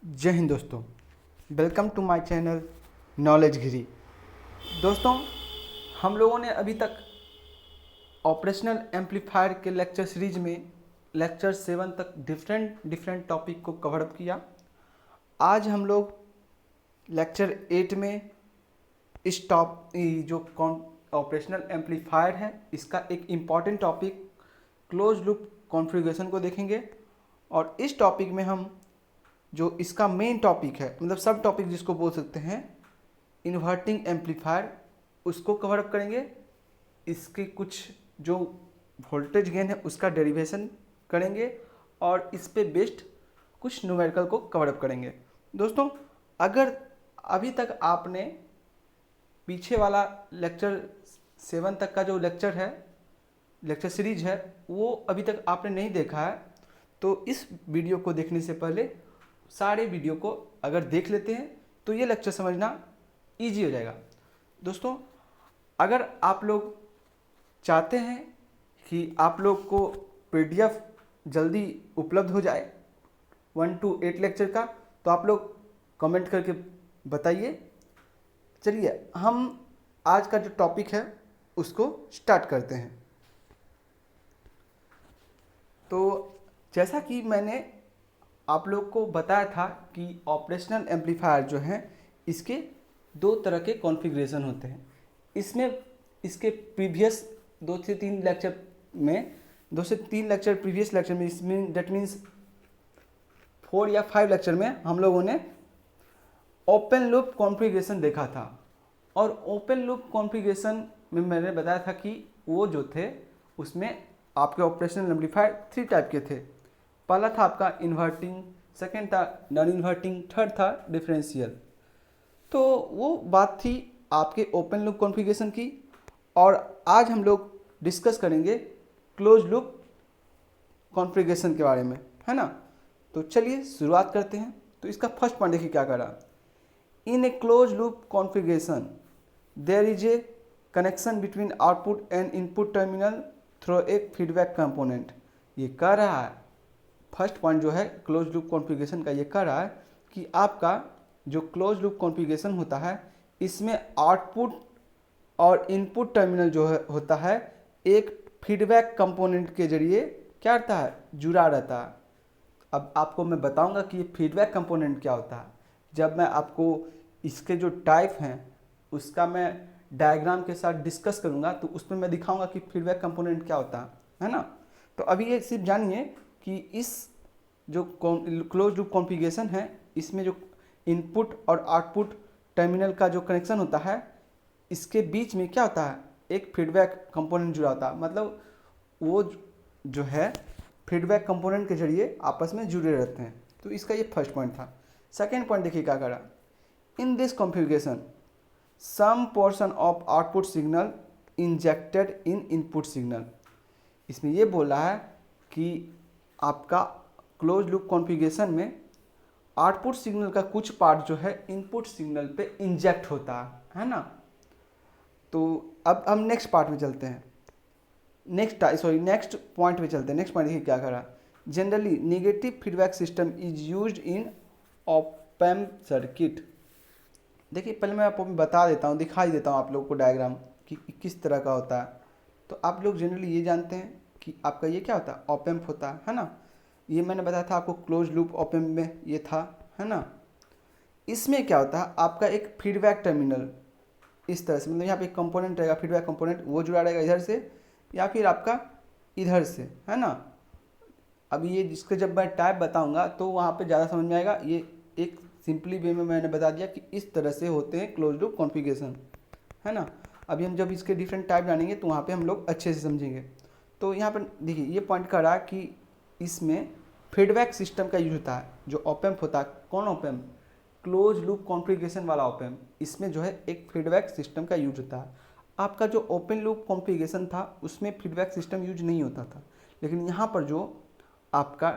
जय हिंद दोस्तों, welcome to my channel knowledge Giri. दोस्तों, हम लोगों ने अभी तक ऑपरेशनल एम्पलीफायर के लेक्चर सीरीज में लेक्चर 7 तक डिफरेंट टॉपिक को कवर अप किया। आज हम लोग लेक्चर 8 में इस जो ऑपरेशनल एम्पलीफायर है इसका एक important topic close loop configuration को देखेंगे। और इस टॉपिक में हम जो इसका मेन टॉपिक है, मतलब सब टॉपिक जिसको बोल सकते हैं, इन्वर्टिंग एम्पलीफायर, उसको कवर अप करेंगे। इसके कुछ जो वोल्टेज गेन है उसका डेरिवेशन करेंगे और इस पे बेस्ड कुछ न्यूमेरिकल को कवर अप करेंगे। दोस्तों, अगर अभी तक आपने पीछे वाला लेक्चर 7 तक का जो लेक्चर सीरीज है वो अभी तक आपने नहीं देखा है, तो इस वीडियो को देखने से पहले सारे वीडियो को अगर देख लेते हैं तो ये लेक्चर समझना इजी हो जाएगा। दोस्तों, अगर आप लोग चाहते हैं कि आप लोग को पीडीएफ जल्दी उपलब्ध हो जाए 1 to 8 लेक्चर का, तो आप लोग कमेंट करके बताइए। चलिए हम आज का जो टॉपिक है उसको स्टार्ट करते हैं। तो जैसा कि मैंने आप लोग को बताया था कि ऑपरेशनल एम्पलीफायर जो हैं इसके दो तरह के कॉन्फ़िगरेशन होते हैं। इसमें इसके प्रीवियस 2 से 3 लेक्चर प्रीवियस लेक्चर में, इसमें दैट मीन्स 4 या 5 लेक्चर में हम लोगों ने ओपन लूप कॉन्फ़िगरेशन देखा था। और ओपन लूप कॉन्फ़िगरेशन में मैंने बताया था कि वो जो थे उसमें आपके ऑपरेशनल एम्पलीफायर 3 टाइप के थे। पहला था आपका इन्वर्टिंग, सेकंड था नॉन इन्वर्टिंग, थर्ड था डिफरेंशियल। तो वो बात थी आपके ओपन लूप कॉन्फ़िगरेशन की। और आज हम लोग डिस्कस करेंगे क्लोज लूप कॉन्फ़िगरेशन के बारे में, है ना। तो चलिए शुरुआत करते हैं। तो इसका फर्स्ट पॉइंट देखिए क्या करा। In a close loop configuration there is a connection between output and input terminal through a feedback component. ये कह रहा है, फर्स्ट पॉइंट जो है क्लोज लूप कॉन्फ़िगरेशन का, ये कह रहा है कि आपका जो क्लोज लूप कॉन्फ़िगरेशन होता है इसमें आउटपुट और इनपुट टर्मिनल जो है होता है एक फीडबैक कंपोनेंट के जरिए क्या रहता है, जुड़ा रहता है। अब आपको मैं बताऊंगा कि ये फीडबैक कंपोनेंट क्या होता है। जब मैं आपको इसके जो टाइप हैं उसका मैं डायग्राम के साथ डिस्कस करूंगा तो उसमें मैं दिखाऊंगा कि फीडबैक कंपोनेंट क्या होता है ना। तो अभी ये सिर्फ जानिए कि इस जो क्लोज लूप कॉन्फ़िगरेशन है इसमें जो इनपुट और आउटपुट टर्मिनल का जो कनेक्शन होता है इसके बीच में क्या होता है, एक फीडबैक कंपोनेंट जुड़ा होता है। मतलब वो जो है फीडबैक कंपोनेंट के जरिए आपस में जुड़े रहते हैं। तो इसका ये फर्स्ट पॉइंट था। सेकेंड पॉइंट देखिए क्या करा। In this configuration some portion of output signal injected in input signal. इसमें ये बोल रहा है कि आपका क्लोज लूप कॉन्फ़िगरेशन में आउटपुट सिग्नल का कुछ पार्ट जो है इनपुट सिग्नल पे इंजेक्ट होता है ना। तो अब हम नेक्स्ट पार्ट में चलते हैं, नेक्स्ट पॉइंट पे चलते हैं। नेक्स्ट पॉइंट देखिए क्या करा। Generally negative feedback system is used in op amp circuit. देखिए पहले मैं आपको बता देता हूँ, दिखाई देता हूँ आप लोग को डायग्राम कि किस तरह का होता है। तो आप लोग जनरली ये जानते हैं कि आपका ये क्या होता है, ऑप एम्प होता है ना। ये मैंने बताया था आपको क्लोज लूप ऑप एम्प में ये था, है ना। इसमें क्या होता है, आपका एक फीडबैक टर्मिनल इस तरह से, मतलब यहाँ पे एक कंपोनेंट रहेगा फीडबैक कंपोनेंट, वो जुड़ा रहेगा इधर से या फिर आपका इधर से, है ना। अभी ये जिसके जब मैं टाइप बताऊंगा तो वहाँ पे ज़्यादा समझ में आएगा। ये एक सिंपली वे में मैंने बता दिया कि इस तरह से होते हैं क्लोज लूप कॉन्फ़िगरेशन, है ना। अभी हम जब इसके डिफरेंट टाइप जानेंगे तो वहाँ पे हम लोग अच्छे से समझेंगे। तो यहाँ पर देखिए ये पॉइंट कर रहा है कि इसमें फीडबैक सिस्टम का यूज होता है। जो ऑप एम्प होता है, कौन op amp, close loop configuration वाला ऑप एम्प, इसमें जो है एक फीडबैक सिस्टम का यूज होता है। आपका जो ओपन लूप कॉन्फ़िगरेशन था उसमें फीडबैक सिस्टम यूज नहीं होता था, लेकिन यहाँ पर जो आपका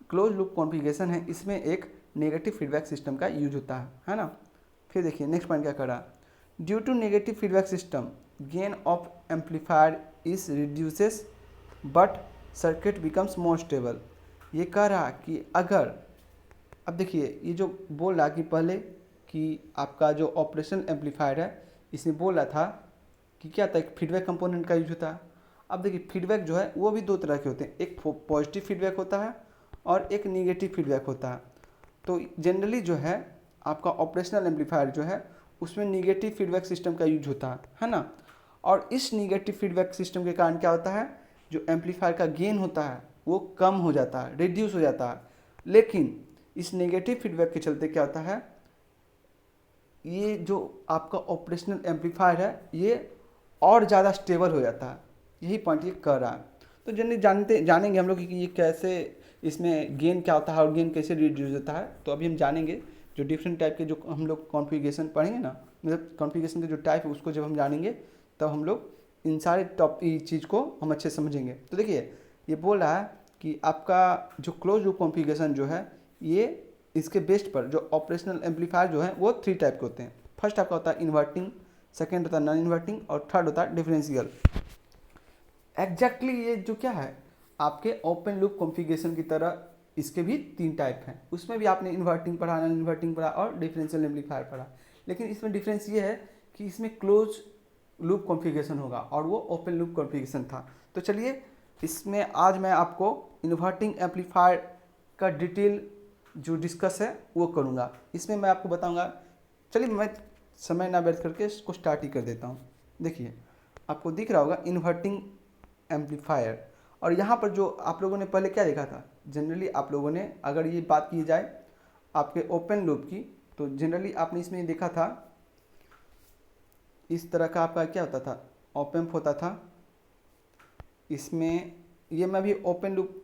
क्लोज लूप कॉन्फ़िगरेशन है इसमें एक नेगेटिव फीडबैक सिस्टम का यूज होता है ना। फिर देखिए नेक्स्ट पॉइंट क्या करा। Due to negative feedback system gain of amplifier is reduces but circuit becomes more stable. ये कह रहा कि अब देखिए ये जो बोल रहा कि पहले कि आपका जो ऑपरेशनल एम्पलीफायर है इसमें बोल रहा था कि क्या था, एक फीडबैक कंपोनेंट का यूज होता है। अब देखिए फीडबैक जो है वो भी दो तरह के होते हैं, एक पॉजिटिव फीडबैक होता है और एक निगेटिव फीडबैक होता है। तो जनरली जो है आपका ऑपरेशनल एम्पलीफायर जो है उसमें निगेटिव फीडबैक सिस्टम का यूज होता है ना। और इस निगेटिव फीडबैक सिस्टम के कारण क्या होता है, जो एम्पलीफायर का गेन होता है वो कम हो जाता है, रिड्यूस हो जाता है। लेकिन इस नेगेटिव फीडबैक के चलते क्या होता है, ये जो आपका ऑपरेशनल एम्पलीफायर है ये और ज़्यादा स्टेबल हो जाता है। यही पॉइंट ये कर रहा है। तो जानेंगे हम लोग कि ये कैसे, इसमें गेन क्या होता है और गेन कैसे रिड्यूस होता है। तो अभी हम जानेंगे जो डिफरेंट टाइप के जो हम लोग कॉन्फ़िगरेशन पढ़ेंगे ना, मतलब कॉन्फ़िगरेशन के जो टाइप है उसको जब हम जानेंगे तब हम लोग इन सारे चीज़ को हम अच्छे समझेंगे। तो देखिए ये बोल रहा है कि आपका जो क्लोज लूप कॉन्फ़िगरेशन जो है ये इसके बेस्ट पर जो ऑपरेशनल एम्पलीफायर जो है वो 3 टाइप के होते हैं। फर्स्ट आपका होता है इन्वर्टिंग, सेकेंड होता है नॉन इन्वर्टिंग और थर्ड होता है डिफरेंशियल। एग्जैक्टली ये जो क्या है आपके ओपन लूप कॉन्फ़िगरेशन की तरह इसके भी 3 टाइप हैं। उसमें भी आपने इन्वर्टिंग पढ़ा, नॉन इन्वर्टिंग पढ़ा और डिफरेंशियल एम्पलीफायर पढ़ा। लेकिन इसमें डिफरेंस ये है कि इसमें क्लोज लूप कॉन्फ़िगरेशन होगा और वो ओपन लूप कॉन्फ़िगरेशन था। तो चलिए इसमें आज मैं आपको इन्वर्टिंग एम्पलीफायर का डिटेल जो डिस्कस है वो करूँगा। इसमें मैं आपको बताऊँगा। चलिए मैं समय ना व्यर्थ करके इसको स्टार्ट ही कर देता हूँ। देखिए आपको दिख रहा होगा इन्वर्टिंग एम्पलीफायर, और यहाँ पर जो आप लोगों ने पहले क्या देखा था, जनरली आप लोगों ने अगर ये बात की जाए आपके ओपन लूप की तो जनरली आपने इसमें देखा था इस तरह का आपका क्या होता था, ऑप एम्प होता था। इसमें ये मैं भी ओपन लूप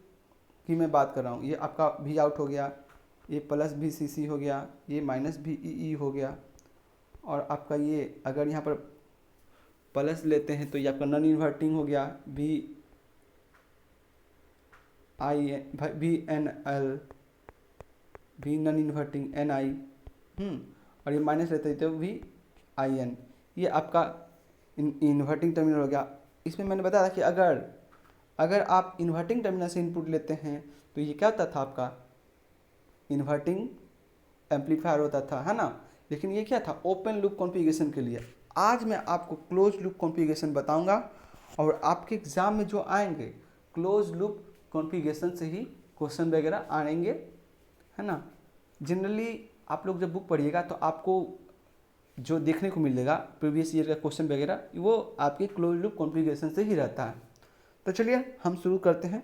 की मैं बात कर रहा हूँ। ये आपका वी आउट हो गया, ये प्लस भी सी सी हो गया, ये माइनस भी ई हो गया, और आपका ये अगर यहाँ पर प्लस लेते हैं तो ये आपका नॉन इन्वर्टिंग हो गया, V I V N L, V non inverting N I, और ये माइनस लेते हैं तो वी आई एन, ये आपका इन्वर्टिंग टर्मिनल हो गया। इसमें मैंने बताया था कि अगर आप इन्वर्टिंग टर्मिनल से इनपुट लेते हैं तो ये क्या होता था, आपका इन्वर्टिंग एम्पलीफायर होता था, है ना। लेकिन ये क्या था, ओपन लूप कॉन्फ़िगरेशन के लिए। आज मैं आपको क्लोज लूप कॉन्फ़िगरेशन बताऊंगा और आपके एग्ज़ाम में जो आएंगे क्लोज लूप कॉन्फ़िगरेशन से ही क्वेश्चन वगैरह आएंगे, है ना। जनरली आप लोग जब बुक पढ़िएगा तो आपको जो देखने को मिलेगा प्रीवियस ईयर का क्वेश्चन वगैरह वो आपके क्लोज लूप कॉन्फ़िगरेशन से ही रहता है। तो चलिए हम शुरू करते हैं।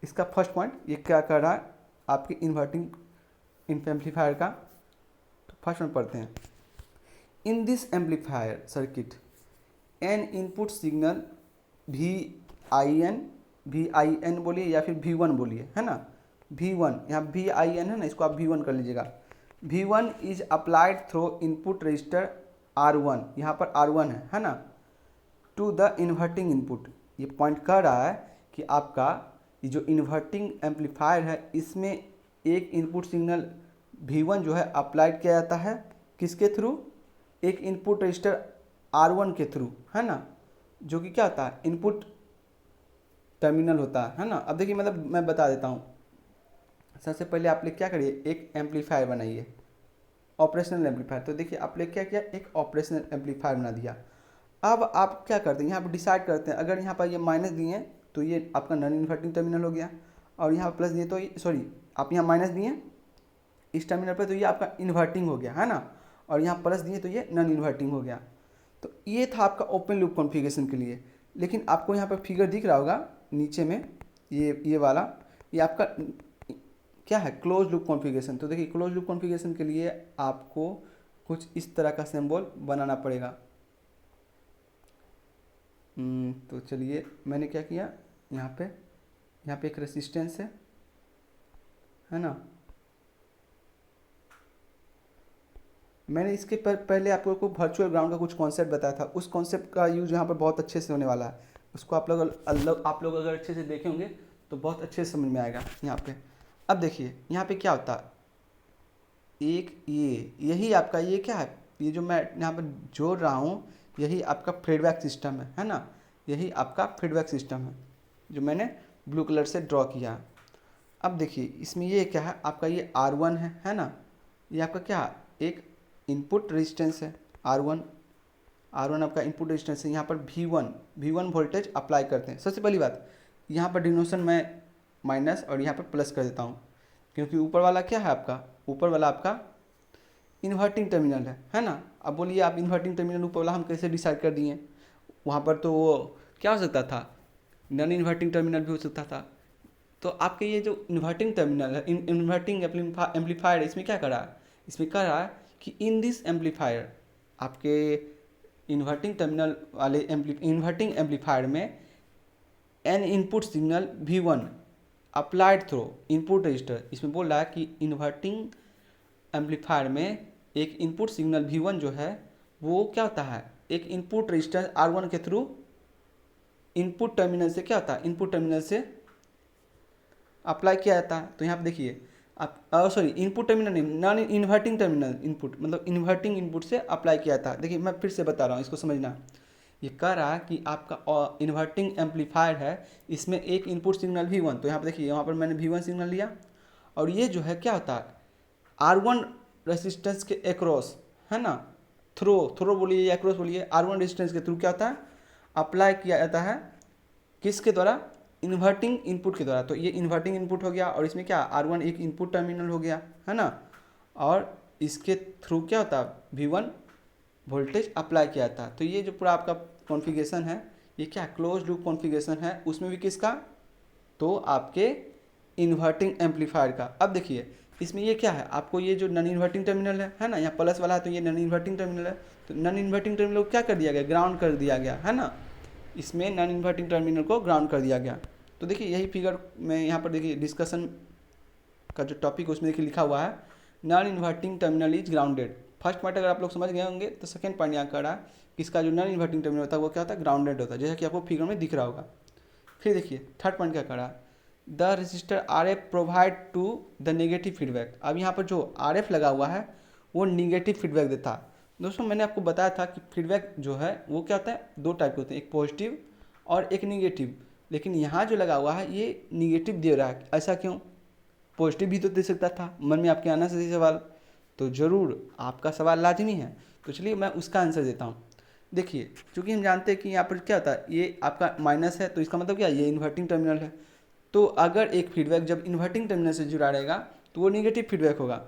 इसका फर्स्ट पॉइंट ये क्या कर रहा है आपके इन्वर्टिंग एम्पलीफायर का। तो फर्स्ट में पढ़ते हैं, in this amplifier circuit an input signal V I N बोलिए या फिर V1 बोलिए, है ना। V1 यहाँ VIN है ना, इसको आप V1 कर लीजिएगा। V1 is applied through input register R1, यहाँ पर R1 है ना, टू द इन्वर्टिंग इनपुट। ये पॉइंट कर रहा है कि आपका ये जो इन्वर्टिंग एम्पलीफायर है इसमें एक इनपुट सिग्नल V1 जो है अप्लाइड किया जाता है, किसके थ्रू, एक इनपुट रजिस्टर R1 के थ्रू, है ना, जो कि क्या होता है, इनपुट टर्मिनल होता है ना। अब देखिए मतलब मैं बता देता हूँ। सबसे पहले आप लोग क्या करिए, एक एम्पलीफायर बनाइए, ऑपरेशनल एम्पलीफायर। तो देखिए आप लोग क्या किया, एक ऑपरेशनल एम्पलीफायर बना दिया। अब आप क्या करते हैं, यहाँ पर डिसाइड करते हैं, अगर यहाँ पर ये माइनस दिए तो ये आपका नॉन इन्वर्टिंग टर्मिनल हो गया, और यहाँ प्लस दिए तो ये सॉरी आप यहाँ माइनस दिए इस टर्मिनल पर तो ये आपका इन्वर्टिंग हो गया, है ना, और यहाँ प्लस दिए तो ये नॉन इन्वर्टिंग हो गया। तो ये था आपका ओपन लूप कॉन्फ़िगरेशन के लिए। लेकिन आपको यहाँ पर फिगर दिख रहा होगा नीचे में, ये वाला, ये आपका क्या है, क्लोज लूप कॉन्फ़िगरेशन। तो देखिए क्लोज लूप कॉन्फ़िगरेशन के लिए आपको कुछ इस तरह का सिंबल बनाना पड़ेगा। तो चलिए मैंने क्या किया, यहाँ पे एक रेसिस्टेंस है ना। मैंने इसके पहले आपको वर्चुअल ग्राउंड का कुछ कॉन्सेप्ट बताया था, उस कॉन्सेप्ट का यूज़ यहाँ पर बहुत अच्छे से होने वाला है। उसको आप लोग अगर अच्छे से देखे होंगे तो बहुत अच्छे से समझ में आएगा यहाँ पे। अब देखिए यहाँ पे क्या होता है, एक यही आपका ये क्या है, ये जो मैं यहाँ पर जोड़ रहा हूँ यही आपका फीडबैक सिस्टम है ना। यही आपका फीडबैक सिस्टम है जो मैंने ब्लू कलर से ड्रॉ किया। अब देखिए इसमें ये क्या है आपका, ये R1 है ना, ये आपका क्या एक इनपुट रेजिस्टेंस है R1। R1 आपका इनपुट रेजिस्टेंस है। यहाँ पर V1 वोल्टेज अप्लाई करते हैं। सबसे पहली बात, यहाँ पर डिनोशन मैं माइनस और यहाँ पर प्लस कर देता हूँ, क्योंकि ऊपर वाला क्या है आपका, ऊपर वाला आपका इन्वर्टिंग टर्मिनल है ना। अब बोलिए आप इन्वर्टिंग टर्मिनल ऊपर वाला हम कैसे डिसाइड कर दिए, वहाँ पर तो वो क्या हो सकता था, नॉन इन्वर्टिंग टर्मिनल भी हो सकता था। तो आपके ये जो इन्वर्टिंग टर्मिनल है, इन्वर्टिंग एम्पलीफायर, इसमें क्या करा, इसमें कह रहा है कि इन दिस एम्पलीफायर, आपके इन्वर्टिंग टर्मिनल वाले इन्वर्टिंग एम्पलीफायर में N input signal V1 applied through input register. इसमें बोल रहा है कि इन्वर्टिंग एम्पलीफायर में एक इनपुट सिग्नल V1 जो है वो क्या होता है, एक इनपुट रजिस्टर R1 के थ्रू इनपुट टर्मिनल से क्या होता है, इनपुट टर्मिनल से अप्लाई किया जाता है। तो यहाँ पे देखिए आप सॉरी इनपुट टर्मिनल नहीं, नॉन इन्वर्टिंग टर्मिनल इनपुट, मतलब इन्वर्टिंग इनपुट से अप्लाई किया जाता है। देखिए मैं फिर से बता रहा हूँ, इसको समझना। ये कह रहा है कि आपका इन्वर्टिंग एम्पलीफायर है, इसमें एक इनपुट सिग्नल V1, तो यहाँ पर देखिए यहाँ पर मैंने V1 सिग्नल लिया, और ये जो है क्या होता है R1 रेजिस्टेंस के एक्रॉस है ना, थ्रो बोलिए या एक्रॉस बोलिए, R1 रेजिस्टेंस के थ्रू क्या होता है अप्लाई किया जाता है, किसके द्वारा, इन्वर्टिंग इनपुट के द्वारा। तो ये इन्वर्टिंग इनपुट हो गया, और इसमें क्या R1 एक इनपुट टर्मिनल हो गया है ना, और इसके थ्रू क्या होता है V1 वोल्टेज अप्लाई किया जाता है। तो ये जो पूरा आपका कॉन्फ़िगरेशन है, ये क्या क्लोज लूप कॉन्फ़िगरेशन है, उसमें भी किसका, तो आपके इन्वर्टिंग एम्पलीफायर का। अब देखिए इसमें ये क्या है आपको, ये जो नॉन इन्वर्टिंग टर्मिनल है ना, यहाँ प्लस वाला है तो ये नॉन इन्वर्टिंग टर्मिनल है, तो नॉन इन्वर्टिंग टर्मिनल को क्या कर दिया गया, ग्राउंड कर दिया गया है ना, इसमें नॉन इन्वर्टिंग टर्मिनल को ग्राउंड कर दिया गया। तो देखिए यही फिगर में यहाँ पर देखिए डिस्कशन का जो टॉपिक है उसमें देखिए लिखा हुआ है non inverting terminal is grounded. First point अगर आप लोग समझ गए होंगे तो सेकंड पॉइंट यहाँ कर रहा है कि इसका जो नॉन इन्वर्टिंग टर्मिनल होता है वो क्या होता है, ग्राउंडेड होता है, जैसा कि आपको फिगर में दिख रहा होगा। फिर देखिए थर्ड पॉइंट क्या कर रहा है, the resistor RF provide to the negative feedback. अब यहाँ पर जो RF लगा हुआ है वो निगेटिव फीडबैक देता है। दोस्तों मैंने आपको बताया था कि फीडबैक जो है वो क्या होता है, दो टाइप के होते हैं, एक पॉजिटिव और एक निगेटिव। लेकिन यहाँ जो लगा हुआ है ये निगेटिव दे रहा है, ऐसा क्यों, पॉजिटिव भी तो दे सकता था। मन में आपके आना चाहिए सवाल, तो ज़रूर आपका सवाल लाजमी है, तो चलिए मैं उसका आंसर देता हूँ। देखिए चूँकि हम जानते हैं कि यहाँ पर क्या होता है, ये आपका माइनस है तो इसका मतलब क्या है, ये इन्वर्टिंग टर्मिनल है। तो अगर एक फीडबैक जब इन्वर्टिंग टर्मिनल से जुड़ा रहेगा तो वो निगेटिव फीडबैक होगा।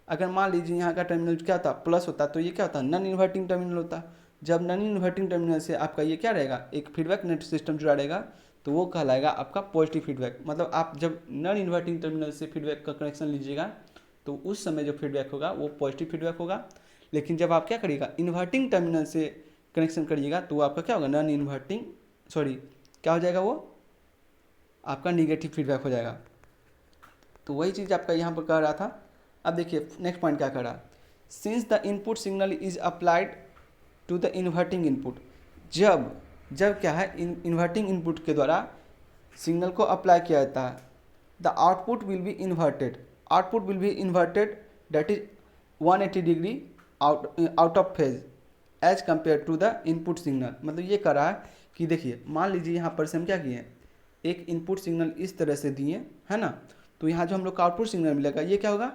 अगर मान लीजिए यहाँ का टर्मिनल क्या था, प्लस होता, तो ये क्या होता, नॉन इन्वर्टिंग टर्मिनल होता। जब नॉन इन्वर्टिंग टर्मिनल से आपका ये क्या रहेगा, एक फीडबैक नेट सिस्टम जुड़ा रहेगा, तो वो कहलाएगा आपका पॉजिटिव फीडबैक। मतलब आप जब नॉन इन्वर्टिंग टर्मिनल से फीडबैक का कनेक्शन लीजिएगा तो उस समय जो फीडबैक होगा वो पॉजिटिव फीडबैक होगा। लेकिन जब आप क्या करिएगा, इन्वर्टिंग टर्मिनल से कनेक्शन करिएगा तो आपका क्या होगा, नॉन इन्वर्टिंग सॉरी क्या हो जाएगा, वो आपका निगेटिव फीडबैक हो जाएगा। तो वही चीज़ आपका यहाँ पर कह रहा था। अब देखिए नेक्स्ट पॉइंट क्या कर रहा है, since the input signal is applied to the inverting input. जब क्या है, इन्वर्टिंग इनपुट के द्वारा सिग्नल को अप्लाई किया जाता है, the output will be inverted that is 180 degree out of phase as compare to the input signal. मतलब ये कह रहा है कि देखिए मान लीजिए यहाँ पर से हम क्या किए, एक इनपुट सिग्नल इस तरह से दिए है ना, तो यहाँ जो हम लोग का आउटपुट सिग्नल मिलेगा ये क्या होगा,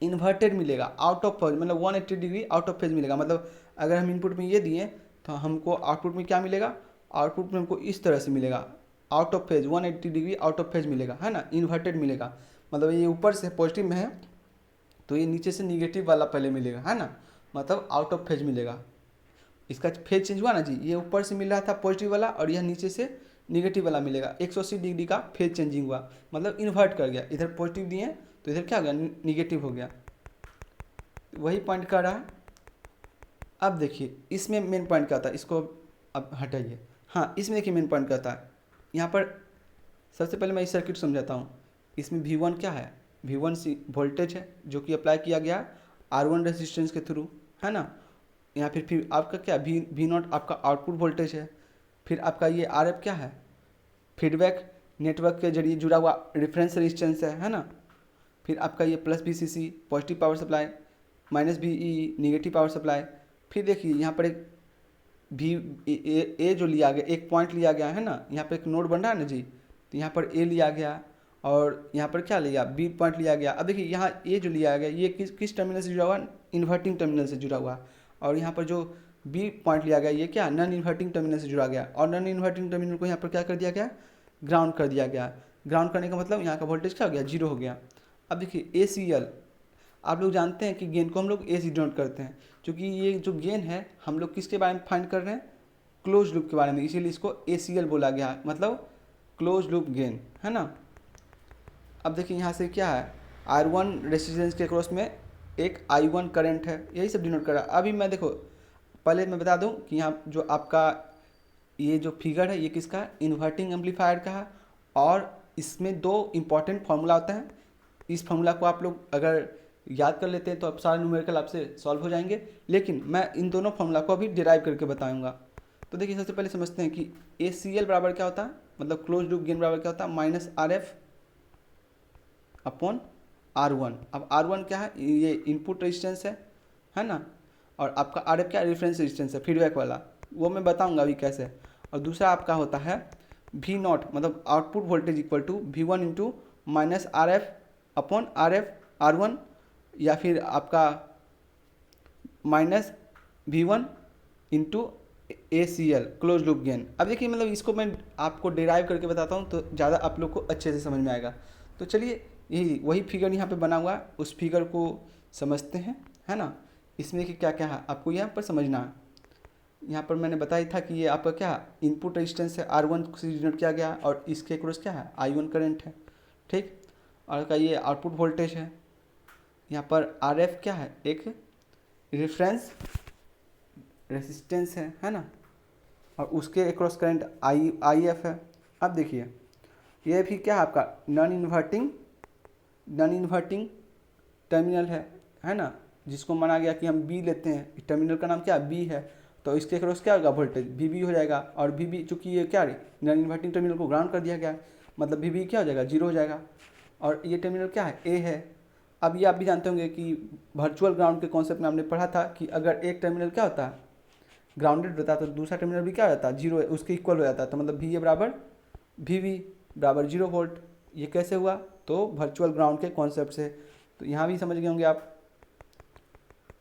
इन्वर्टेड मिलेगा, आउट ऑफ फेज, मतलब 180 डिग्री आउट ऑफ फेज मिलेगा। मतलब अगर हम इनपुट में ये दिए तो हमको आउटपुट में क्या मिलेगा, आउटपुट में हमको इस तरह से मिलेगा, out of phase 180 degree out of phase मिलेगा है ना, इन्वर्टेड मिलेगा। मतलब ये ऊपर से पॉजिटिव में है तो ये नीचे से निगेटिव वाला पहले मिलेगा है ना, मतलब आउट ऑफ फेज मिलेगा। इसका फेज चेंज हुआ ना जी, ये ऊपर से मिल रहा था पॉजिटिव वाला और यह नीचे से निगेटिव वाला मिलेगा, 180 डिग्री का फेज चेंजिंग हुआ, मतलब इन्वर्ट कर गया। इधर पॉजिटिव दिए तो इधर क्या हो गया, निगेटिव हो गया। वही पॉइंट कर रहा है। अब देखिए इसमें मेन पॉइंट क्या था, इसको अब हटाइए। हाँ इसमें देखिए मेन पॉइंट क्या था, यहाँ पर सबसे पहले मैं इस सर्किट समझाता हूँ। इसमें V1 क्या है, V1 वोल्टेज है जो कि अप्लाई किया गया R1 रेजिस्टेंस के थ्रू है ना। यहाँ फिर आपका क्या V0 आपका आउटपुट वोल्टेज है। फिर आपका ये RF क्या है, फीडबैक नेटवर्क के जरिए जुड़ा हुआ रेफरेंस रेजिस्टेंस है ना। फिर आपका ये plus VCC positive power supply, minus VEE negative power supply. फिर देखिए यहाँ पर एक ए जो लिया गया, एक पॉइंट लिया गया है ना, यहाँ पर एक नोड बन रहा है ना जी, तो यहाँ पर ए लिया गया और यहाँ पर क्या लिया, बी पॉइंट लिया गया। अब देखिए यहाँ ए जो लिया गया ये किस टर्मिनल से जुड़ा हुआ, इन्वर्टिंग टर्मिनल से जुड़ा हुआ। और यहाँ पर जो बी पॉइंट लिया गया ये क्या, नॉन इन्वर्टिंग टर्मिनल से जुड़ा गया। और नॉन इन्वर्टिंग टर्मिनल को यहाँ पर क्या कर दिया गया, ग्राउंड कर दिया गया। ग्राउंड करने का मतलब यहाँ का वोल्टेज क्या हो गया, जीरो हो गया। अब देखिए ACL, आप लोग जानते हैं कि गेन को हम लोग ए से डिनोट करते हैं, क्योंकि ये जो गेन है हम लोग किसके बारे में फाइंड कर रहे हैं, क्लोज लूप के बारे में, इसीलिए इसको ACL बोला गया, मतलब क्लोज लूप गेन, है ना। अब देखिए यहाँ से क्या है, R1 रेजिस्टेंस के क्रॉस में एक I1 करंट है, यही सब डिनोट कर रहा है। अभी मैं देखो पहले मैं बता दूं कि यहाँ जो आपका ये जो फिगर है ये किसका है, इन्वर्टिंग एम्पलीफायर का है। और इसमें दो इम्पॉर्टेंट फार्मूला होता है, इस फार्मूला को आप लोग अगर याद कर लेते हैं तो अब सारे न्यूमेरिकल आपसे सॉल्व हो जाएंगे, लेकिन मैं इन दोनों फार्मूला को अभी डिराइव करके बताऊंगा। तो देखिए सबसे पहले समझते हैं कि ACL बराबर क्या होता है, मतलब क्लोज लूप गेन बराबर क्या होता है, -RF अपॉन R1। अब R1 क्या है, ये इनपुट रेजिस्टेंस है ना। और आपका RF क्या, रेफरेंस रेजिस्टेंस है, फीडबैक वाला, वो मैं बताऊंगा अभी कैसे। और दूसरा आपका होता है V0, मतलब output voltage equal to V1 into -RF upon R1, या फिर आपका -V1 into ACL close loop gain. अब देखिए मतलब इसको मैं आपको डिराइव करके बताता हूँ तो ज़्यादा आप लोग को अच्छे से समझ में आएगा। तो चलिए यही वही फिगर यहाँ पे बना हुआ है, उस फिगर को समझते हैं, है ना। इसमें कि क्या क्या है आपको यहाँ पर समझना है। यहाँ पर मैंने बताया था कि ये आपका क्या इनपुट रेजिस्टेंस है, R1 से डिनोट किया गया, और इसके क्रॉस क्या है, I1 करंट है, ठीक। और का ये आउटपुट वोल्टेज है। यहाँ पर RF क्या है, एक रेफरेंस रेसिस्टेंस है ना। और उसके अक्रॉस करंट IF है। अब देखिए ये भी क्या है आपका नॉन इन्वर्टिंग टर्मिनल है ना, जिसको माना गया कि हम B लेते हैं, टर्मिनल का नाम क्या B है, तो इसके अक्रॉस क्या होगा, वोल्टेज VB हो जाएगा। और VB चूँकि ये क्या नॉन इन्वर्टिंग टर्मिनल को ग्राउंड कर दिया गया है, मतलब VB क्या हो जाएगा, जीरो हो जाएगा। और ये टर्मिनल क्या है, A है। अब ये आप भी जानते होंगे कि वर्चुअल ग्राउंड के कॉन्सेप्ट में हमने पढ़ा था कि अगर एक टर्मिनल क्या होता है, ग्राउंडेड होता है, तो दूसरा टर्मिनल भी क्या हो जाता है, जीरो, उसके इक्वल हो जाता है। तो मतलब VA बराबर VB बराबर 0 वोल्ट। ये कैसे हुआ, तो वर्चुअल ग्राउंड के कॉन्सेप्ट से। तो यहाँ भी समझ गए होंगे आप।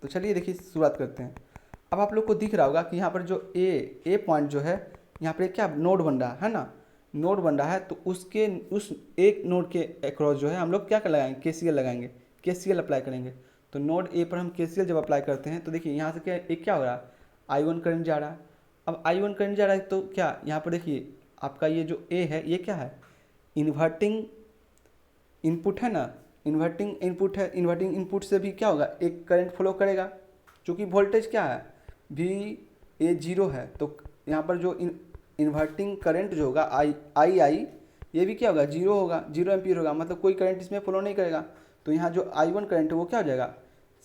तो चलिए देखिए शुरुआत करते हैं। अब आप लोग को दिख रहा होगा कि यहाँ पर जो ए पॉइंट जो है, यहाँ पर क्या नोड बन रहा है ना, नोड बन रहा है। तो उसके उस एक नोड के अक्रॉस जो है हम लोग क्या लगाएंगे, KCL लगाएंगे, KCL अप्लाई करेंगे। तो नोड A पर हम KCL जब अप्लाई करते हैं तो देखिए यहाँ से क्या हो रहा है, I1 करंट जा रहा है। अब I1 करंट जा रहा है तो क्या यहाँ पर देखिए आपका ये जो A है ये क्या है, इन्वर्टिंग इनपुट है ना, इन्वर्टिंग इनपुट है। इन्वर्टिंग इनपुट से भी क्या होगा, एक करंट फ्लो करेगा, क्योंकि वोल्टेज क्या है VA 0 है। तो यहाँ पर जो इन्वर्टिंग करंट जो होगा I ये भी क्या होगा, 0 होगा, 0 एम्पीयर होगा, मतलब कोई करंट इसमें फ्लो नहीं करेगा। तो यहाँ जो I1 करंट है वो क्या हो जाएगा,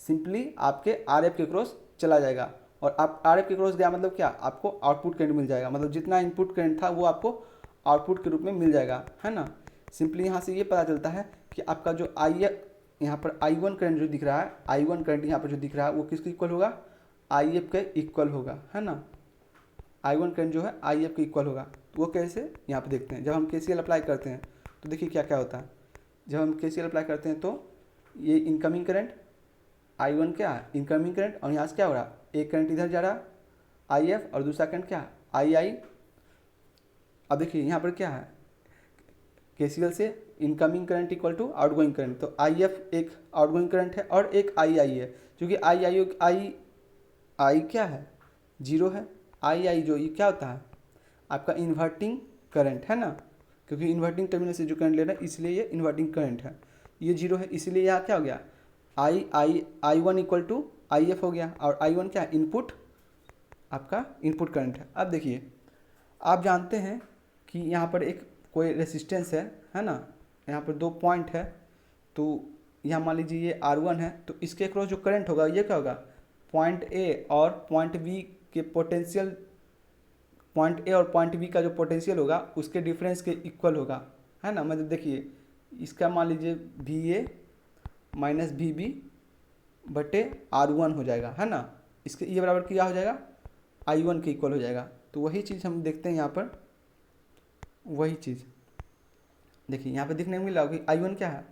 सिंपली आपके RF के क्रॉस चला जाएगा। और आप RF के क्रॉस गया मतलब क्या, आपको आउटपुट करंट मिल जाएगा, मतलब जितना इनपुट करंट था वो आपको आउटपुट के रूप में मिल जाएगा, है ना। सिंपली यहाँ से ये पता चलता है कि आपका जो यहाँ पर I1 करंट जो दिख रहा है, I1 करंट यहाँ पर जो दिख रहा है वो किसके इक्वल होगा, IF के इक्वल होगा, है ना। I1 करंट जो है IF के इक्वल होगा। तो वो कैसे, यहाँ पे देखते हैं। जब हम KCL अप्लाई करते हैं तो देखिए क्या क्या होता है। जब हम KCL अप्लाई करते हैं तो ये इनकमिंग करंट I1 क्या है, इनकमिंग करंट, और यहाँ से क्या हो रहा है, एक करंट इधर जा रहा IF और दूसरा करंट क्या है II। अब देखिए यहाँ पर क्या है, KCL से incoming current equal to outgoing current. तो IF एक आउटगोइंग करंट है और एक II है, क्योंकि I क्या है, 0 है। II जो ये क्या होता है आपका इन्वर्टिंग करंट, है ना, क्योंकि इन्वर्टिंग टर्मिनल से जो करंट ले रहा है इसलिए ये इन्वर्टिंग करंट है। ये 0 है, इसलिए यहाँ क्या हो गया, I1 इक्वल टू IF हो गया। और I1 क्या है, इनपुट, आपका इनपुट करंट है। अब देखिए आप जानते हैं कि यहाँ पर एक कोई रेसिस्टेंस है ना, यहाँ पर 2 पॉइंट है। तो यहाँ मान लीजिए ये R1 है, तो इसके अक्रॉस जो करंट होगा ये क्या होगा, पॉइंट A और पॉइंट B के पोटेंशियल, पॉइंट A और पॉइंट B का जो पोटेंशियल होगा उसके डिफरेंस के इक्वल होगा, है ना। मतलब देखिए इसका मान लीजिए VA माइनस VB बटे R1 हो जाएगा, है ना। इसके ये बराबर क्या हो जाएगा, I1 के इक्वल हो जाएगा। तो वही चीज़ हम देखते हैं यहाँ पर, वही चीज़। देखिए यहाँ पे देखने को मिला कि I1 क्या है,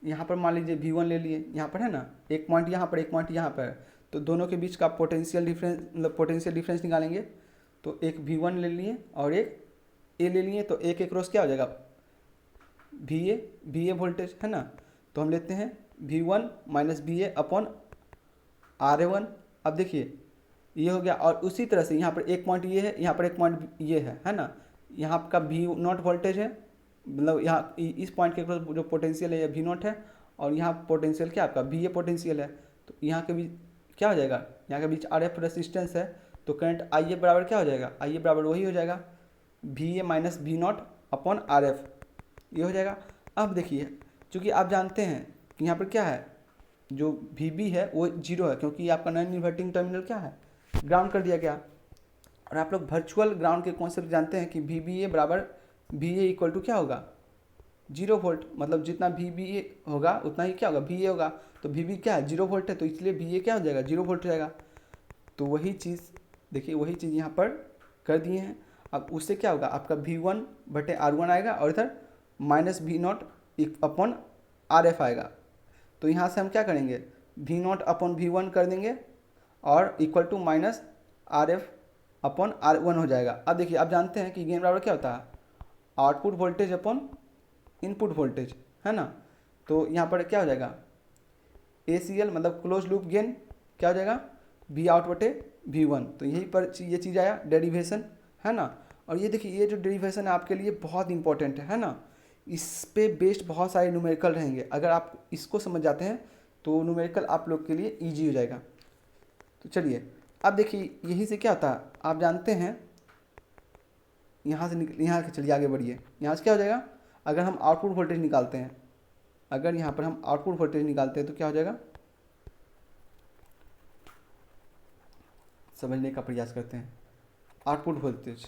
यहाँ पर मान लीजिए V1 ले लिए, यहाँ पर है ना, एक पॉइंट यहाँ पर, एक पॉइंट यहाँ पर, तो दोनों के बीच का पोटेंशियल डिफरेंस, मतलब पोटेंशियल डिफरेंस निकालेंगे। तो एक V1 ले लिए और एक A ले लिए, तो एक क्रॉस क्या हो जाएगा, VA वोल्टेज है ना। तो हम लेते हैं V1 minus VA upon RA1। अब देखिए ये हो गया, और उसी तरह से यहाँ पर एक पॉइंट ये है, यहाँ पर एक पॉइंट ये है ना। यहाँ का V0 वोल्टेज है, मतलब यहाँ इस पॉइंट के क्रॉस जो पोटेंशियल है ये V0 है, और यहाँ पोटेंशियल क्या आपका VA पोटेंशियल है। तो यहाँ के बीच क्या हो जाएगा, यहाँ के बीच RF रेसिस्टेंस है, तो करंट IA बराबर क्या हो जाएगा, IA बराबर वही हो जाएगा VA minus V0 upon RF, ये हो जाएगा। अब देखिए चूँकि आप जानते हैं कि यहाँ पर क्या है, जो VB है वो 0 है, क्योंकि आपका नॉन इन्वर्टिंग टर्मिनल क्या है, ग्राउंड कर दिया गया। और आप लोग वर्चुअल ग्राउंड के कॉन्सेप्ट जानते हैं कि VBA बराबर VA इक्वल टू क्या होगा, 0 वोल्ट, मतलब जितना VBA होगा उतना ही क्या होगा, VA होगा। तो VB क्या है, 0 वोल्ट है, तो इसलिए VA क्या हो जाएगा, 0 वोल्ट हो जाएगा। तो वही चीज़ देखिए, वही चीज़ यहाँ पर कर दिए हैं। अब उससे क्या होगा, आपका V1 बटे R1 आएगा, और इधर माइनस V0 अपॉन RF आएगा। तो यहाँ से हम क्या करेंगे, V0 अपॉन V1 कर देंगे, और equal to minus RF upon R1 हो जाएगा। अब देखिए आप जानते हैं कि गेन बराबर क्या होता है, output voltage upon input voltage है ना। तो यहाँ पर क्या हो जाएगा, ACL मतलब क्लोज लूप गेन क्या हो जाएगा, V आउट बटे V1। तो यही पर ये चीज़ आया डेरिवेशन है ना। और ये देखिए ये जो डेरिवेशन है आपके लिए बहुत इंपॉर्टेंट है ना, इस पे बेस्ड बहुत सारे न्यूमेरिकल रहेंगे। अगर आप इसको समझ जाते हैं तो न्यूमेरिकल आप लोग के लिए ईजी हो जाएगा। तो चलिए अब देखिए यही से क्या होता है, आप जानते हैं यहाँ से यहाँ के चलिए आगे बढ़िए, यहाँ से क्या हो जाएगा, अगर हम आउटपुट वोल्टेज निकालते हैं, अगर यहाँ पर हम आउटपुट वोल्टेज निकालते हैं तो क्या हो जाएगा, समझने का प्रयास करते हैं। आउटपुट वोल्टेज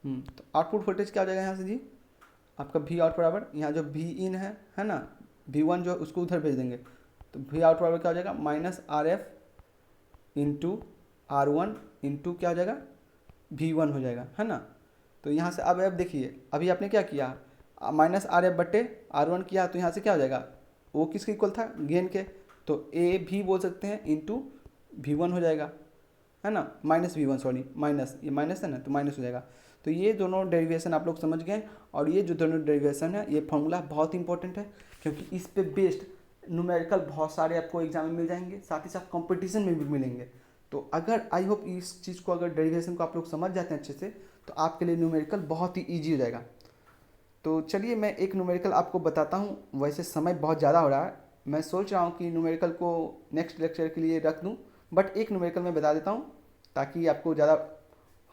तो आउटपुट वोल्टेज क्या हो जाएगा यहाँ से जी, आपका V आउट बराबर, यहाँ जो V इन है ना, V1 जो उसको उधर भेज देंगे, तो V आउट बराबर क्या हो जाएगा, minus RF into R1 into क्या हो जाएगा, V1 हो जाएगा है ना। तो यहाँ से अब देखिए अभी आपने क्या किया, माइनस RF बट्टे R1 किया, तो यहाँ से क्या हो जाएगा, वो किसके इक्वल था, गेन के, तो AB बोल सकते हैं इंटू V1 हो जाएगा है ना, माइनस V1 सॉरी, माइनस, ये माइनस है ना, तो माइनस हो जाएगा। तो ये दोनों डेरिवेशन आप लोग समझ गए, और ये जो दोनों डेरिवेशन है ये फॉर्मूला बहुत इंपॉर्टेंट है, क्योंकि इस पे बेस्ड न्यूमेरिकल बहुत सारे आपको एग्जाम में मिल जाएंगे, साथ ही साथ कंपटीशन में भी मिलेंगे। तो अगर आई होप इस चीज़ को, अगर डेरिवेशन को आप लोग समझ जाते हैं अच्छे से, तो आपके लिए न्यूमेरिकल बहुत ही ईजी हो जाएगा। तो चलिए मैं एक न्यूमेरिकल आपको बताता हूँ, वैसे समय बहुत ज़्यादा हो रहा है, मैं सोच रहा हूँ कि न्यूमेरिकल को नेक्स्ट लेक्चर के लिए रख दूँ, बट एक न्यूमेरिकल मैं बता देता हूँ ताकि आपको ज़्यादा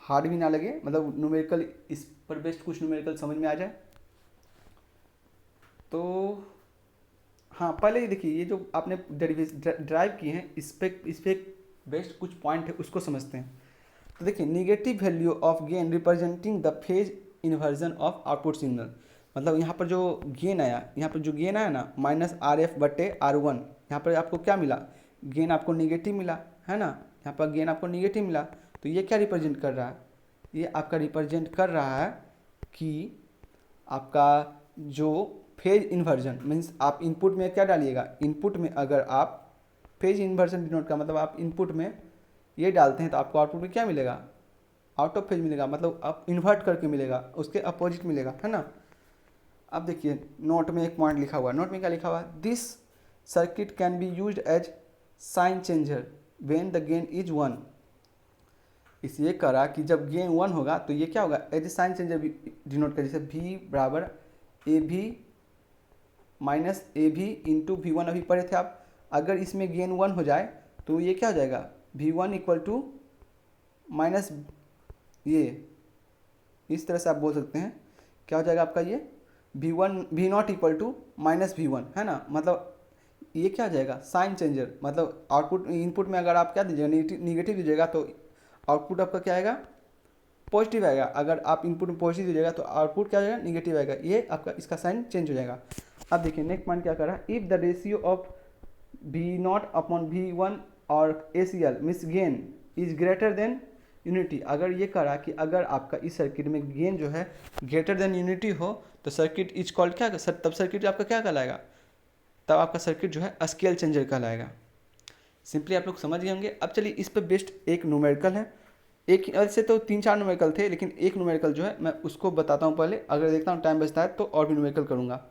हार्ड भी ना लगे, मतलब न्यूमेरिकल इस पर बेस्ड कुछ न्यूमेरिकल समझ में आ जाए। तो हाँ पहले ही देखिए, ये जो आपने ड्राइव किए हैं इस पे बेस्ड कुछ पॉइंट है उसको समझते हैं। तो देखिए negative value of gain representing the phase inversion of output signal, मतलब यहाँ पर जो गेन आया, यहाँ पर जो गेन आया ना, माइनस RF बटे R1, यहाँ पर आपको क्या मिला, गेन आपको निगेटिव मिला है ना, यहाँ पर गेन आपको निगेटिव मिला। तो ये क्या रिप्रेजेंट कर रहा है, ये आपका रिप्रेजेंट कर रहा है कि आपका जो फेज इन्वर्जन मीन्स आप इनपुट में क्या डालिएगा, इनपुट में अगर आप फेज इन्वर्जन डिनोट का मतलब आप इनपुट में ये डालते हैं तो आपको आउटपुट में क्या मिलेगा, आउट ऑफ फेज मिलेगा, मतलब आप इन्वर्ट करके मिलेगा, उसके अपोजिट मिलेगा है ना। अब देखिए नोट में एक पॉइंट लिखा हुआ है, नोट में क्या लिखा हुआ है, this circuit can be used as sign changer when the gain is 1। इसलिए करा कि जब गेन 1 होगा तो ये क्या होगा, as a sign changer denote कर, जैसे V बराबर AB minus AB into V1 अभी पढ़े थे आप, अगर इसमें गेन 1 हो जाए तो ये क्या हो जाएगा, V1 इक्वल टू माइनस, ये इस तरह से आप बोल सकते हैं, क्या हो जाएगा आपका ये V0 equal to minus V1 है ना, मतलब ये क्या हो जाएगा, साइन चेंजर, मतलब आउटपुट इनपुट में अगर आप क्या दीजिएगा, निगेटिव दीजिएगा तो आउटपुट आपका क्या आएगा, पॉजिटिव आएगा, अगर आप इनपुट में पॉजिटिव दीजिएगा तो आउटपुट क्या हो जाएगा, निगेटिव आएगा, ये आपका इसका साइन चेंज हो जाएगा। अब देखिए नेक्स्ट पॉइंट क्या कर रहा है, if the ratio of V0 upon V1 और ACL means gain is greater than unity, अगर ये करा कि अगर आपका इस सर्किट में गेन जो है ग्रेटर देन यूनिटी हो तो सर्किट इज कॉल्ड क्या, तब सर्किट आपका क्या कहलाएगा, तब आपका सर्किट जो है स्केल चेंजर कहलाएगा। सिंपली आप लोग समझ गए होंगे। अब चलिए इस पर बेस्ड एक न्यूमेरिकल है, एक ऐसे तो 3-4 न्यूमेरिकल थे लेकिन एक न्यूमेरिकल जो है मैं उसको बताता हूँ पहले, अगर देखता हूँ टाइम बचता है तो और भी न्यूमेरिकल करूँगा।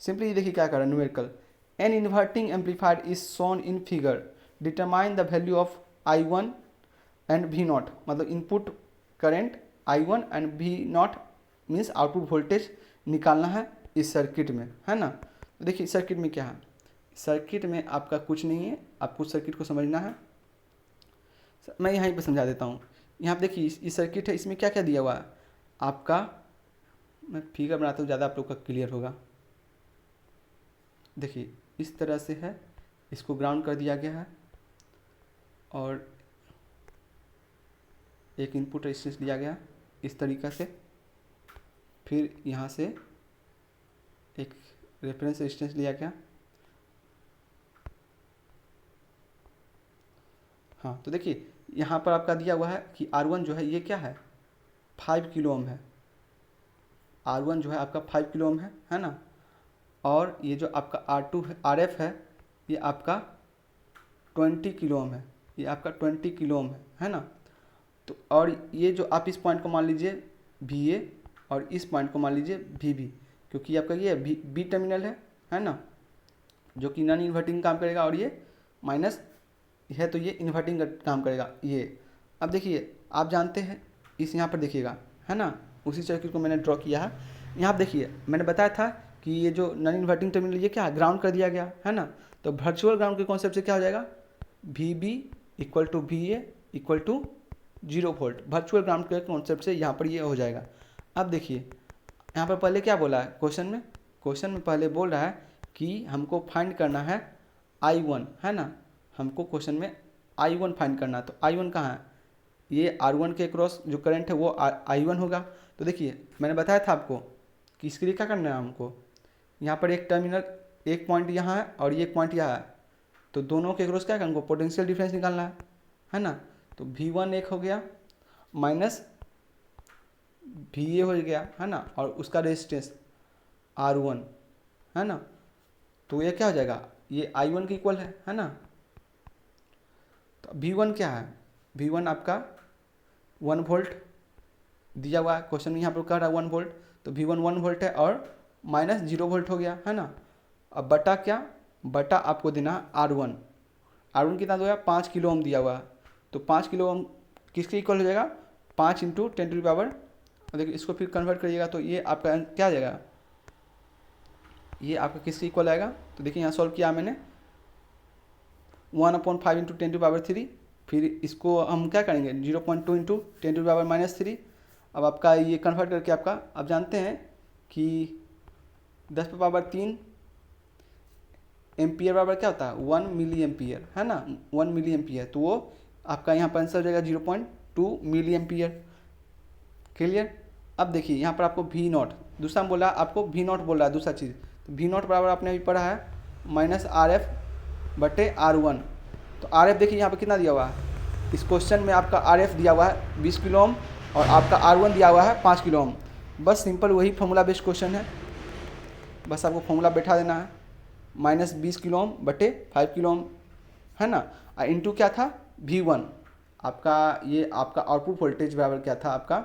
सिंपली ये देखिए क्या कर रहा है numerical, an inverting amplifier is shown in figure, determine the value of I1 and V0, मतलब input current I1 and V0 means output voltage निकालना है इस सर्किट में, है ना। तो देखिए सर्किट में क्या है, सर्किट में आपका कुछ नहीं है, आपको सर्किट को समझना है। मैं यहाँ पर समझा देता हूँ। यहाँ पर देखिए इस सर्किट है, इसमें क्या क्या दिया हुआ है आपका, मैं फिगर बनाता हूँ ज़्यादा आप लोग का क्लियर होगा। देखिए इस तरह से है, इसको ग्राउंड कर दिया गया है और एक इनपुट रेजिस्टेंस दिया गया इस तरीक़ा से, फिर यहाँ से एक रेफरेंस रेजिस्टेंस लिया गया। हाँ तो देखिए यहाँ पर आपका दिया हुआ है कि R1 जो है ये क्या है 5 किलो ओम है, R1 जो है आपका 5 किलो ओम है ना। और ये जो आपका R2 है RF है ये आपका 20 किलो ओम है, ये आपका 20 किलो ओम है ना। तो और ये जो आप इस पॉइंट को मान लीजिए VA और इस पॉइंट को मान लीजिए VB, क्योंकि आपका ये बी टर्मिनल है ना, जो कि नॉन इन्वर्टिंग काम करेगा, और ये माइनस है तो ये इन्वर्टिंग का काम करेगा ये। अब देखिए आप जानते हैं इस यहाँ पर देखिएगा है ना, उसी सर्किट को मैंने ड्रॉ किया है। यहाँ पर देखिए मैंने बताया था कि ये जो नॉन इन्वर्टिंग टर्मिनल ये क्या ग्राउंड कर दिया गया है ना। तो वर्चुअल ग्राउंड के कॉन्सेप्ट से क्या हो जाएगा, VB equal to VA equal to 0 volt, virtual ground के कॉन्सेप्ट से यहाँ पर ये हो जाएगा। अब देखिए यहाँ पर पहले क्या बोला है क्वेश्चन में पहले बोल रहा है कि हमको फाइंड करना है I1, है ना, हमको क्वेश्चन में I1 फाइंड करना है। तो I1 कहाँ है, ये R1 के क्रॉस जो करंट है वो I1 होगा। तो देखिए मैंने बताया था आपको कि इसके लिए क्या करना है हमको, यहाँ पर एक टर्मिनल एक पॉइंट यहाँ है और ये एक पॉइंट यहाँ है, तो दोनों के क्रॉस क्या हमको पोटेंशियल डिफरेंस निकालना है ना। तो V1 एक हो गया माइनस VA हो गया है ना, और उसका रेजिस्टेंस R1 है ना। तो ये क्या हो जाएगा, ये I1 के इक्वल है ना। तो V1 क्या है, V1 आपका 1 वोल्ट दिया हुआ है, क्वेश्चन में यहाँ पर कह रहा है 1 वोल्ट, तो V1 1 वोल्ट है और माइनस 0 वोल्ट हो गया है ना। अब बटा क्या, बटा आपको देना है R1 कितना दिया 5 किलो ओम दिया हुआ है, तो 5 किलो ओम किसके इक्वल हो जाएगा 5 इंटू 10 टू द पावर, देखिए इसको फिर कन्वर्ट करिएगा तो ये आपका क्या आ जाएगा, ये आपका किसके इक्वल आएगा। तो देखिए यहाँ सॉल्व किया मैंने 1/5 इंटू 10 टू पावर 3, फिर इसको हम क्या करेंगे 0.2 इंटू 10 टू पावर -3। अब आपका ये कन्वर्ट करके आपका आप जानते हैं कि 10 पे पावर 3 एम्पियर बराबर क्या होता है 1 मिली एम्पियर, है ना, 1 मिली एम्पियर। तो वो आपका यहाँ पर आंसर हो जाएगा 0.2 मिली एम्पियर। क्लियर। अब देखिए यहाँ पर आपको V0 दूसरा बोला, आपको V0 बोल रहा है दूसरा चीज़, तो V0 बराबर आपने अभी पढ़ा है -RF/R1। तो RF देखिए यहाँ पर कितना दिया हुआ है, इस क्वेश्चन में आपका RF दिया हुआ है 20 किलो ओम और आपका R1 दिया हुआ है 5 किलो ओम। बस सिंपल वही फॉर्मूला बेस्ड क्वेश्चन है, बस आपको फॉर्मूला बैठा देना है -20 किलो ओम बटे 5 किलो ओम, है ना। इंटू क्या था V1 आपका, ये आपका आउटपुट वोल्टेज बराबर क्या था आपका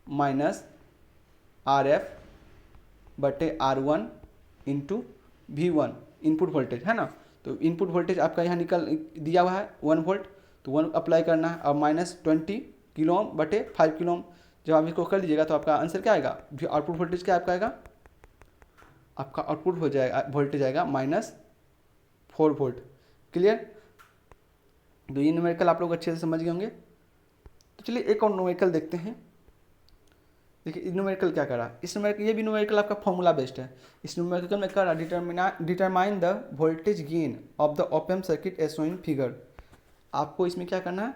-RF/R1 into V1 input voltage, है ना। तो इनपुट वोल्टेज आपका यहाँ निकल दिया हुआ है 1 वोल्ट, तो 1 अप्लाई करना है और -20 किलो ओम बटे 5 किलो ओम। जब आप इसको कर लीजिएगा तो आपका आंसर क्या आएगा, आउटपुट वोल्टेज क्या आपका आएगा, आपका आउटपुट हो जाएगा वोल्टेज आएगा -4 वोल्ट। क्लियर। तो ये न्यूमेरिकल आप लोग अच्छे से समझ गए होंगे। तो चलिए एक और न्यूमेरिकल देखते हैं। देखिए न्यूमेरिकल क्या करा, इस न्यूमेरिकल ये भी न्यूमेरिकल आपका फॉर्मूला बेस्ड है। इस न्यूमेरिकल में करा determine the voltage gain of the open circuit as shown in figure. आपको इसमें क्या करना है,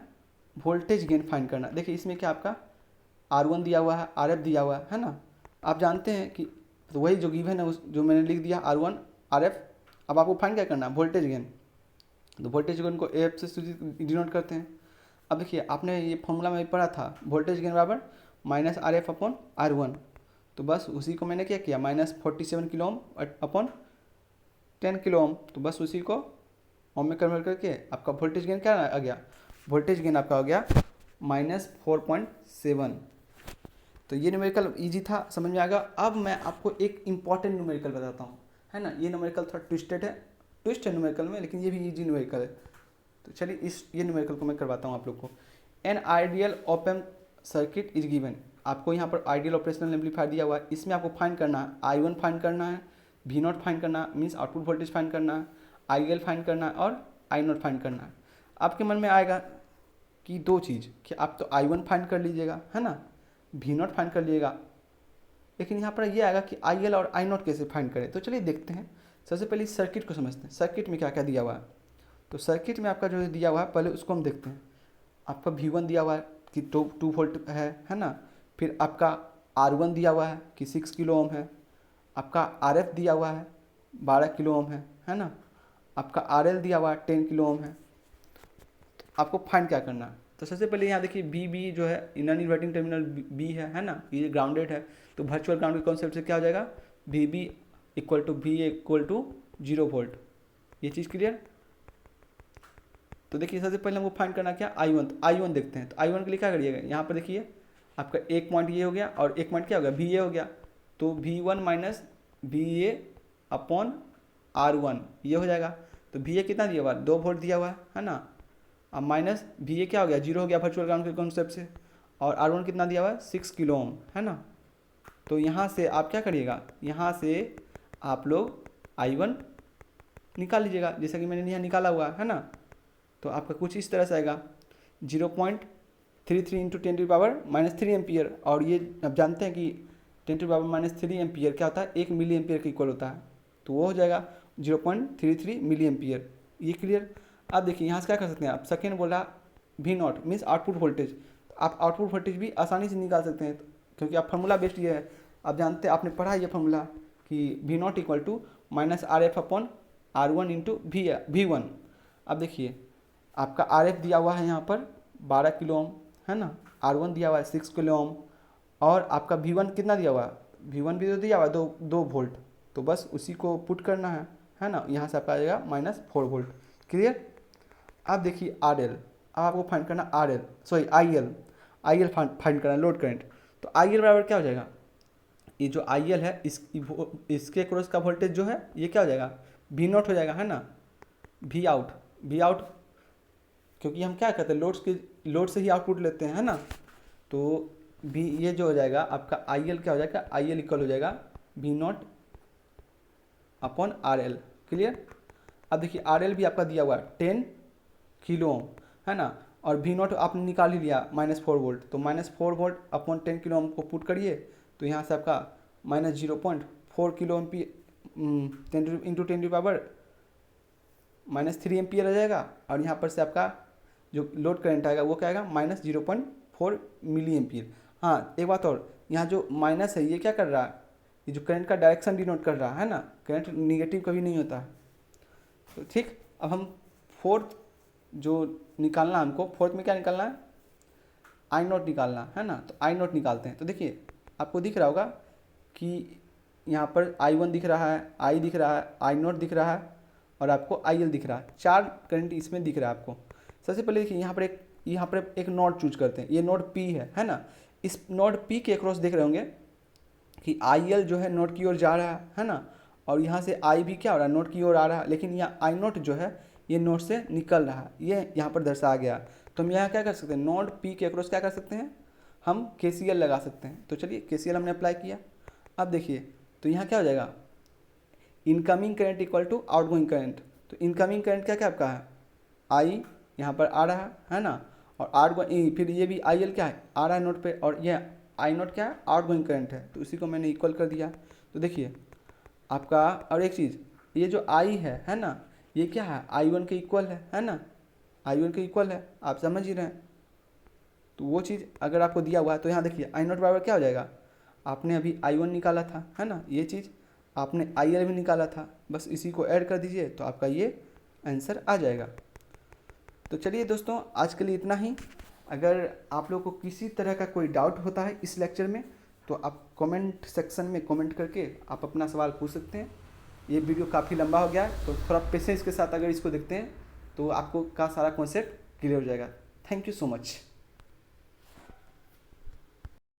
वोल्टेज गेन फाइंड करना। देखिए इसमें क्या आपका R1 दिया हुआ है, RF दिया हुआ है ना। आप जानते हैं कि तो वही जो गिवन है उस जो मैंने लिख दिया R1 RF। अब आपको फाइंड क्या करना है, वोल्टेज गेन। तो वोल्टेज गेन को AF से डिनोट करते हैं। अब देखिए आपने ये फॉर्मूला में पढ़ा था, वोल्टेज गेन बराबर minus R F upon R one, तो बस उसी को मैंने क्या किया, minus 47 kilo ohm upon 10 kilo ohm, तो बस उसी को ओम में कन्वर्ट करके आपका वोल्टेज गेन क्या आ गया, वोल्टेज गेन आपका हो गया -4.7। तो ये न्यूमेरिकल इजी था, समझ में आ गया। अब मैं आपको एक इंपॉर्टेंट न्यूमेरिकल बताता हूँ, है ना। ये न्यूमेरिकल थोड़ा ट्विस्ट है न्यूमेरिकल में, लेकिन ये भी इजी न्यूमेरिकल है। तो चलिए ये न्यूमेरिकल को मैं करवाता हूँ आप लोग को। An ideal op amp circuit is given, आपको यहाँ पर आइडियल ऑपरेशनल एम्पलीफायर दिया हुआ है, इसमें आपको फाइंड करना है I1 फाइंड करना है, V0 फाइंड करना है, मीन्स आउटपुट वोल्टेज फाइंड करना है, IL फाइंड करना है और I0 फाइंड करना है। आपके मन में आएगा कि दो चीज़, कि आप तो I1 फाइंड कर लीजिएगा, है ना, V0 फाइंड कर लीजिएगा, लेकिन यहाँ पर ये आएगा कि IL और I0 कैसे फाइंड करें। तो चलिए देखते हैं। सबसे पहले सर्किट को समझते हैं, सर्किट में क्या क्या दिया हुआ है। तो सर्किट में आपका जो दिया हुआ है पहले उसको हम देखते हैं। आपका V1 दिया हुआ है कि 2 वोल्ट है ना। फिर आपका R1 दिया हुआ है कि 6 किलो ओम है। आपका RF दिया हुआ है 12 किलो ओम है ना। आपका RL दिया हुआ है 10 किलो ओम है। तो आपको फाइंड क्या करना है। तो सबसे पहले यहाँ देखिए बी जो है नॉन इन्वर्टिंग टर्मिनल बी है ना, ये ग्राउंडेड है। तो वर्चुअल ग्राउंड के कॉन्सेप्ट से क्या हो जाएगा, VB इक्वल टू 0 वोल्ट। ये चीज़ क्लियर। तो देखिए सबसे पहले हमको फाइंड करना क्या, I1। तो I1 देखते हैं। तो I1 के लिए क्या करिएगा, यहाँ पर देखिए आपका एक पॉइंट ये हो गया और एक पॉइंट क्या हो गया, VA हो गया। तो V1 minus VA upon R1 ये हो जाएगा। तो VA कितना दिया हुआ है, 2 वोल्ट दिया हुआ है ना। अब माइनस VA क्या हो गया, 0 हो गया वर्चुअल ग्राउंड के कॉन्सेप्ट से। और R1 कितना दिया हुआ है, 6 किलो ओम, है ना। तो यहाँ से आप क्या करिएगा, यहाँ से आप लोग I1 निकाल लीजिएगा, जैसा कि मैंने यहाँ निकाला हुआ है ना। तो आपका कुछ इस तरह से आएगा 0.33 इंटू 10⁻³ एम्पियर। और ये आप जानते हैं कि 10⁻³ एम्पियर क्या होता है, 1 मिली एम्पियर के इक्वल होता है। तो वो हो जाएगा 0.33 मिली एम्पियर। ये क्लियर। अब देखिए यहाँ से क्या कर सकते हैं आप, सेकेंड बोला V0 मीन्स आउटपुट वोल्टेज। तो आप आउटपुट वोल्टेज भी आसानी से निकाल सकते हैं, क्योंकि आप फार्मूला बेस्ड ये है। आप जानते हैं, आपने पढ़ा ये फार्मूला कि V0 equal to -RF upon R1 into V1। अब देखिए आपका RF दिया हुआ है यहाँ पर 12 किलो ओम, है ना। R1 दिया हुआ है 6 किलो ओम। और आपका V1 कितना दिया हुआ है, V1 भी तो दिया हुआ है 2 वोल्ट। तो बस उसी को पुट करना है ना। यहाँ से आपका आ जाएगा -4 वोल्ट। क्लियर। अब देखिए RL, अब आपको फाइंड करना IL फाइंड करना, लोड करंट। तो IL बराबर क्या हो जाएगा, ये जो IL है इसके क्रॉस का वोल्टेज जो है ये क्या हो जाएगा, V0 हो जाएगा, है ना। V आउट क्योंकि हम क्या करते हैं, लोड से ही आउटपुट लेते हैं, है ना। तो ये जो हो जाएगा आपका IL क्या हो जाएगा, IL इक्वल हो जाएगा V0 अपॉन RL। क्लियर। अब देखिए RL भी आपका दिया हुआ है 10 किलो ओम, है ना। और V0 आपने निकाल ही लिया -4 वोल्ट। तो -4 वोल्ट अपॉन 10 किलो ओम को पुट करिए, तो यहाँ से आपका -0.4 किलो एम्पियर 10 इंटू 10⁻³ एम्पियर आ जाएगा। और यहाँ पर से आपका जो लोड करंट आएगा वो क्या आएगा, -0.4 मिली एम्पियर। हाँ एक बात और, यहाँ जो माइनस है ये क्या कर रहा है, ये जो करंट का डायरेक्शन डिनोट कर रहा है ना। करंट निगेटिव कभी नहीं होता है। तो ठीक, अब हम फोर्थ जो निकालना हमको, फोर्थ में क्या निकालना है, I0 निकालना है ना। तो I0 निकालते हैं। तो देखिए आपको दिख रहा होगा कि यहाँ पर I1 दिख रहा है, I दिख रहा है, I0 दिख रहा है और आपको IL दिख रहा है। 4 करंट इसमें दिख रहा है आपको। सबसे पहले देखिए यहाँ पर एक नोड चूज करते हैं। ये नोड P है ना। इस नोड P के अक्रॉस देख रहे होंगे कि IL जो है नोड की ओर जा रहा है ना। और यहाँ से I भी क्या हो रहा है, नोड की ओर आ रहा है। लेकिन यहाँ I0 जो है ये नोड से निकल रहा है, ये यहाँ पर दर्शाया गया। तो हम यहाँ क्या कर सकते हैं, नोड P के अक्रॉस क्या कर सकते हैं, हम KCL लगा सकते हैं। तो चलिए KCL हमने अप्लाई किया। अब देखिए तो यहाँ क्या हो जाएगा, incoming current equal to outgoing current. तो इनकमिंग करंट क्या क्या आपका है, I यहाँ पर आ रहा है ना। और आउटगोइंग, फिर ये भी IL क्या है, आ रहा है नोड पे। और ये I0 क्या है, आउटगोइंग करंट है। तो इसी को मैंने इक्वल कर दिया। तो देखिए आपका, और एक चीज़, ये जो I है ना, ये क्या है, I1 के इक्वल है ना। I1 के इक्वल है, आप समझ ही रहे हैं। तो वो चीज़ अगर आपको दिया हुआ है तो यहाँ देखिए I0 बराबर क्या हो जाएगा, आपने अभी I1 निकाला था, है ना। ये चीज़ आपने IL भी निकाला था, बस इसी को ऐड कर दीजिए तो आपका ये आंसर आ जाएगा। तो चलिए दोस्तों, आज के लिए इतना ही। अगर आप लोगों को किसी तरह का कोई डाउट होता है इस लेक्चर में, तो आप कमेंट सेक्शन में कमेंट करके आप अपना सवाल पूछ सकते हैं। ये वीडियो काफ़ी लंबा हो गया है, तो थोड़ा पेशेंस के साथ अगर इसको देखते हैं तो आपको का सारा कॉन्सेप्ट क्लियर हो जाएगा। Thank you so much.